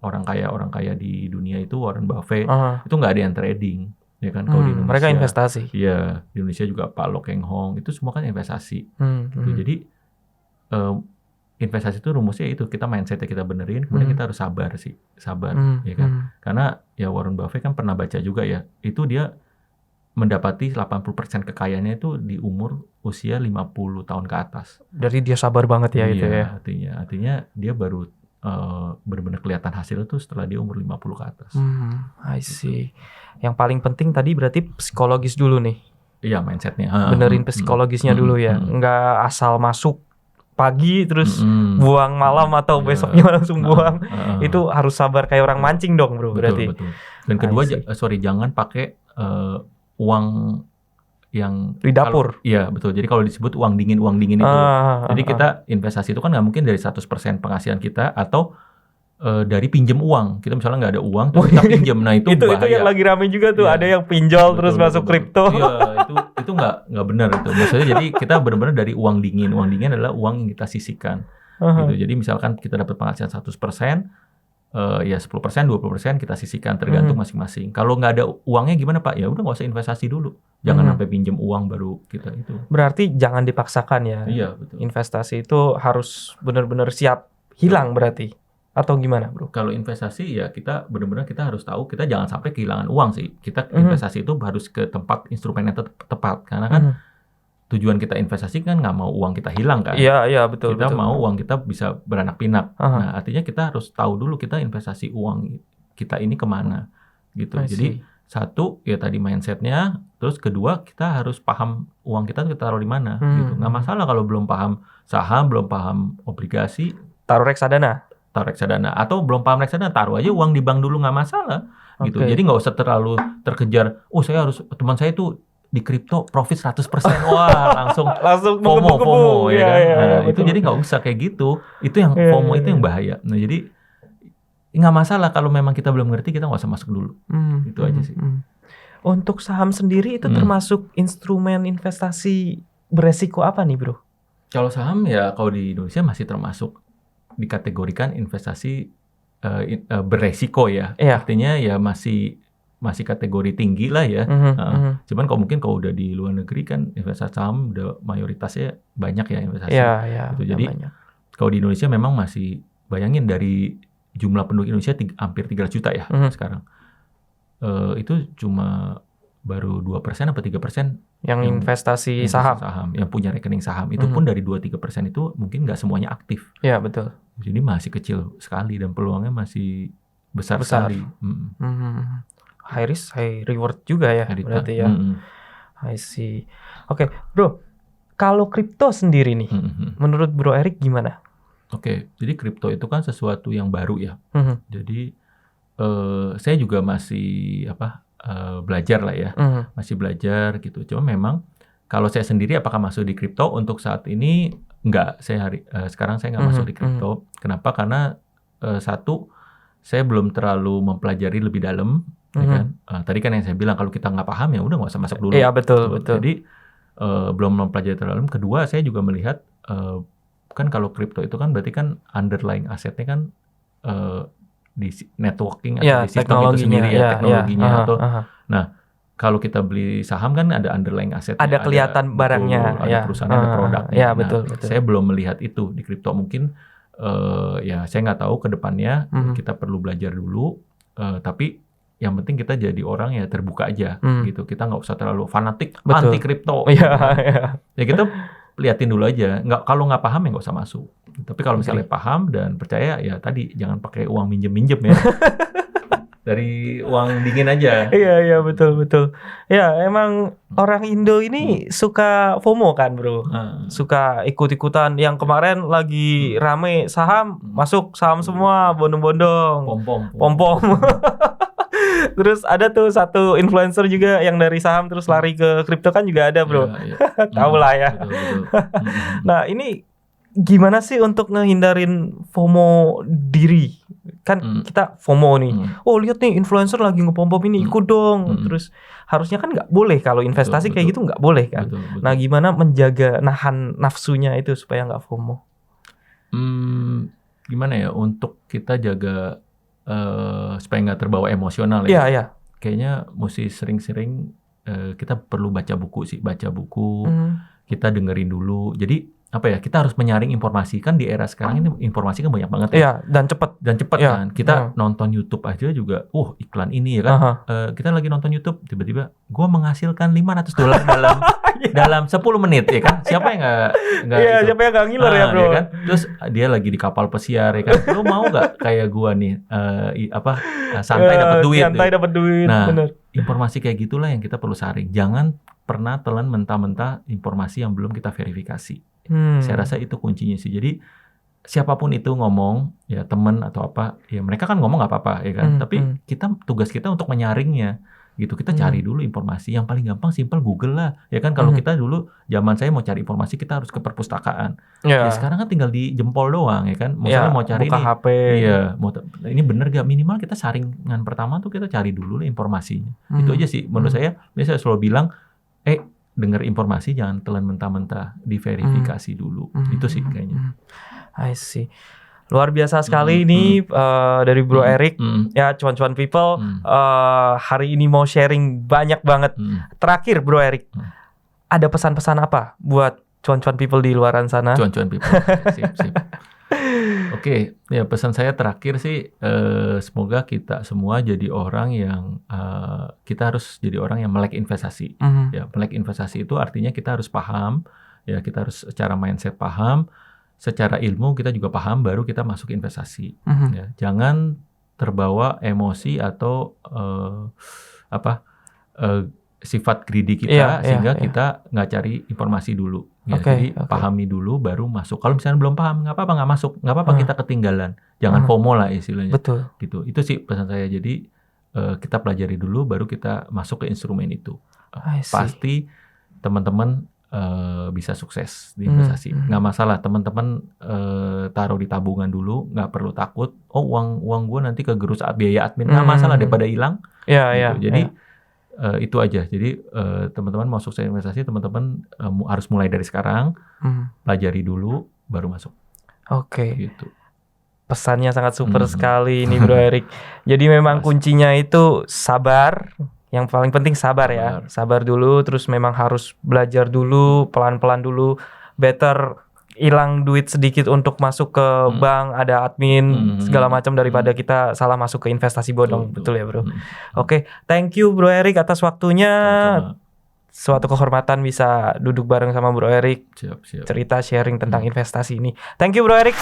orang kaya di dunia itu Warren Buffett itu nggak ada yang trading, ya kan? Kalau di Indonesia mereka investasi. Iya, di Indonesia juga Pak Lo Keng Hong itu semua kan investasi. Gitu. Jadi investasi itu rumusnya itu kita mindsetnya kita benerin, kemudian kita harus sabar, ya kan? Karena ya Warren Buffett kan pernah baca juga ya, itu dia mendapati 80% kekayaannya itu di umur usia 50 tahun ke atas. Jadi dia sabar banget ya, itu ya. Artinya dia baru benar-benar kelihatan hasil itu setelah dia umur 50 ke atas. I see. Yang paling penting tadi berarti psikologis dulu nih. Iya, mindsetnya. Benerin psikologisnya dulu ya. Nggak asal masuk pagi terus buang malam atau besoknya langsung buang. Itu harus sabar kayak orang mancing dong, bro. Berarti. Betul. Dan kedua, jangan pakai uang yang di dapur. Iya betul. Jadi kalau disebut uang dingin itu. Jadi kita investasi itu kan nggak mungkin dari 100% penghasilan kita atau dari pinjam uang. Kita misalnya nggak ada uang terus kita pinjam. Nah itu bahaya. Itu yang lagi rame juga tuh. Ada yang pinjol terus masuk kripto. Iya itu nggak benar itu. Maksudnya jadi kita benar-benar dari uang dingin. Uang dingin adalah uang yang kita sisihkan. Gitu. Jadi misalkan kita dapat penghasilan 100%. Ya 10%, 20% kita sisihkan tergantung masing-masing. Kalau nggak ada uangnya gimana Pak? Ya udah nggak usah investasi dulu. Jangan sampai pinjam uang baru kita itu. Berarti jangan dipaksakan ya. Iya betul. Investasi itu harus benar-benar siap hilang berarti. Atau gimana bro? Kalau investasi ya kita benar-benar kita harus tahu kita jangan sampai kehilangan uang sih. Kita investasi itu harus ke tempat instrumen yang tepat. Karena kan tujuan kita investasi kan nggak mau uang kita hilang kan? Iya betul. Kita mau uang kita bisa beranak pinak. Nah artinya kita harus tahu dulu kita investasi uang kita ini kemana gitu. Jadi satu ya tadi mindsetnya, terus kedua kita harus paham uang kita taruh di mana gitu. Nggak masalah kalau belum paham saham, belum paham obligasi, taruh reksadana atau belum paham reksadana taruh aja uang di bank dulu nggak masalah gitu. Jadi nggak usah terlalu terkejar. Saya harus teman saya itu di kripto profit 100%. Wah, langsung FOMO ya kan. Nah, itu jadi nggak usah kayak gitu. Itu yang FOMO itu yang bahaya. Nah, jadi nggak masalah kalau memang kita belum ngerti, kita nggak usah masuk dulu. Itu aja sih. Untuk saham sendiri itu termasuk instrumen investasi beresiko apa nih, bro? Kalau saham ya kalau di Indonesia masih termasuk dikategorikan investasi beresiko ya. Artinya ya masih kategori tinggi lah ya. Cuman kalau udah di luar negeri kan investasi saham udah mayoritasnya banyak ya investasi. Gitu. Jadi kalau di Indonesia memang masih, bayangin dari jumlah penduduk Indonesia hampir 3 juta ya sekarang. Itu cuma baru 2% atau 3% yang investasi saham. Yang punya rekening saham. Itu pun dari 2-3% itu mungkin nggak semuanya aktif. Iya betul. Jadi masih kecil sekali dan peluangnya masih besar. Sekali. High risk, high reward juga ya berarti ya. I see. Oke, bro. Kalau kripto sendiri nih, menurut Bro Erik gimana? Oke, jadi kripto itu kan sesuatu yang baru ya. Jadi saya juga masih belajar lah ya, masih belajar gitu. Cuma memang kalau saya sendiri apakah masuk di kripto untuk saat ini enggak. Sekarang saya nggak masuk di kripto. Kenapa? Karena satu, saya belum terlalu mempelajari lebih dalam. Ya kan? Tadi kan yang saya bilang kalau kita nggak paham ya udah nggak usah masuk dulu. Iya betul. Jadi belum mempelajari terlalu dalam. Kedua saya juga melihat kan kalau kripto itu kan berarti kan underlying asetnya kan di networking atau di sistem itu sendiri teknologinya atau nah kalau kita beli saham kan ada underlying asetnya, ada kelihatan barangnya, ada perusahaan, ada produknya. Ya, betul. Saya belum melihat itu di kripto. Mungkin ya saya nggak tahu ke depannya kita perlu belajar dulu. Tapi yang penting kita jadi orang ya terbuka aja gitu. Kita nggak usah terlalu fanatik Betul. anti kripto. Iya, Ya kita liatin dulu aja. Kalau nggak paham ya nggak usah masuk. Tapi kalau misalnya paham dan percaya ya tadi jangan pakai uang minjem ya. Dari uang dingin aja. Iya betul. Ya emang orang Indo ini suka FOMO kan bro, suka ikut-ikutan. Yang kemarin lagi rame saham, masuk saham semua, bondong-bondong, pom-pom. Terus ada tuh satu influencer juga yang dari saham terus lari ke kripto kan juga ada bro. Tahu lah ya. Betul. Nah ini gimana sih untuk ngehindarin FOMO diri? Kan kita FOMO nih. Oh lihat nih influencer lagi ngepom-pom ini, ikut dong. Terus harusnya kan nggak boleh kalau investasi kayak gitu nggak boleh kan. Betul. Nah gimana menjaga nahan nafsunya itu supaya nggak FOMO? Gimana ya untuk kita jaga supaya nggak terbawa emosional ya. Iya. Kayaknya mesti sering-sering kita perlu baca buku. Kita dengerin dulu. Jadi apa ya, kita harus menyaring informasi. Kan di era sekarang ini informasi kan banyak banget ya. Iya, dan cepat kan. Kita nonton YouTube aja juga, iklan ini ya kan. Kita lagi nonton YouTube, tiba-tiba gue menghasilkan $500 dalam 10 menit ya kan. Siapa yang nggak Iya, siapa yang nggak ngiler ya bro. Ya kan? Terus dia lagi di kapal pesiar ya kan. Lu mau nggak kayak gue nih santai dapat duit. Nah, bener. Informasi kayak gitulah yang kita perlu saring. Jangan pernah telan mentah-mentah informasi yang belum kita verifikasi. Saya rasa itu kuncinya sih. Jadi siapapun itu ngomong, ya teman atau apa, ya mereka kan ngomong nggak apa-apa ya kan. Tapi tugas kita untuk menyaringnya gitu. Kita cari dulu informasi. Yang paling gampang simple Google lah ya kan. Kalau kita dulu zaman saya mau cari informasi kita harus ke perpustakaan. Ya sekarang kan tinggal di jempol doang ya kan. Misalnya mau cari buka HP. Iya, ini bener gak, minimal kita saringan pertama tuh kita cari dulu lah informasinya. Itu aja sih menurut saya. Biasanya saya selalu bilang dengar informasi jangan telan mentah-mentah, diverifikasi dulu. Itu sih kayaknya. I see. Luar biasa sekali ini dari Bro Erik. Ya cuan-cuan people hari ini mau sharing banyak banget. Terakhir Bro Erik, ada pesan-pesan apa buat cuan-cuan people di luaran sana? Cuan-cuan people. Sip. Oke, ya pesan saya terakhir sih semoga kita semua jadi orang yang kita harus jadi orang yang melek investasi. Ya, melek investasi itu artinya kita harus paham, ya kita harus secara mindset paham, secara ilmu kita juga paham baru kita masuk investasi. Ya, jangan terbawa emosi atau sifat greedy kita sehingga kita nggak cari informasi dulu. Ya, jadi pahami dulu baru masuk. Kalau misalnya belum paham nggak apa-apa nggak masuk, nggak apa-apa kita ketinggalan. Jangan FOMO lah istilahnya. Betul. Gitu. Itu sih pesan saya. Jadi kita pelajari dulu baru kita masuk ke instrumen itu. Pasti teman-teman bisa sukses di investasi. Nggak masalah teman-teman taruh di tabungan dulu, nggak perlu takut. Uang gue nanti kegerus biaya admin, nggak masalah daripada hilang. Gitu. Jadi itu aja. Jadi teman-teman mau sukses investasi, teman-teman harus mulai dari sekarang, pelajari dulu, baru masuk. Gitu. Pesannya sangat super sekali ini Bro Erik. Jadi memang kuncinya itu sabar. Yang paling penting sabar ya. Sabar dulu, terus memang harus belajar dulu, pelan-pelan dulu. Better hilang duit sedikit untuk masuk ke bank, ada admin segala macam daripada kita salah masuk ke investasi bodong. Betul ya bro. Thank you Bro Erik atas waktunya. Suatu kehormatan bisa duduk bareng sama Bro Erik. Siap. Cerita sharing tentang investasi ini. Thank you Bro Erik.